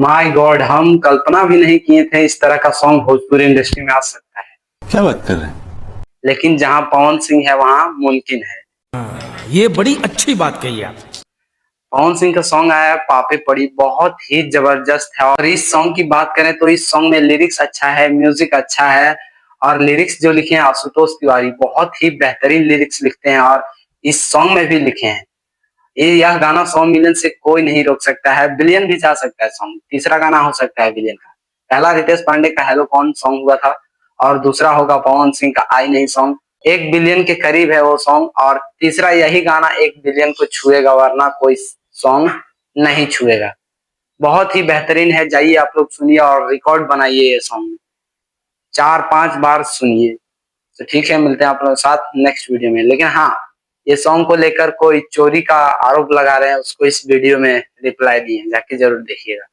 My God, हम कल्पना भी नहीं किए थे इस तरह का सॉन्ग भोजपुरी इंडस्ट्री में आ सकता है। क्या बात कर रहे हैं? लेकिन जहां पवन सिंह है वहां मुमकिन है। ये बड़ी अच्छी बात कही आप। पवन सिंह का सॉन्ग आया है पापे पड़ी, बहुत ही जबरदस्त है। और इस सॉन्ग की बात करें तो इस सॉन्ग में लिरिक्स अच्छा है, म्यूजिक अच्छा है। और लिरिक्स जो लिखे हैं आशुतोष तिवारी बहुत ही बेहतरीन लिरिक्स लिखते हैं और इस सॉन्ग में भी लिखे हैं। यह गाना 100 मिलियन से कोई नहीं रोक सकता है, बिलियन भी जा सकता है। सॉन्ग तीसरा गाना हो सकता है बिलियन का। पहला रितेश पांडे का हेलो कौन सॉन्ग हुआ था और दूसरा होगा पवन सिंह का आई नहीं सॉन्ग। 1 बिलियन के करीब है वो सॉन्ग और तीसरा यही गाना 1 बिलियन को छुएगा, वरना कोई सॉन्ग नहीं छुएगा। बहुत ही बेहतरीन है, जाइए आप लोग सुनिए और रिकॉर्ड बनाइए ये सॉन्ग 4-5 बार सुनिए। तो ठीक है, मिलते हैं आप लोगों के साथ नेक्स्ट वीडियो में। लेकिन हाँ, ये सॉन्ग को लेकर कोई चोरी का आरोप लगा रहे हैं, उसको इस वीडियो में रिप्लाई दिए, जाके जरूर देखिएगा।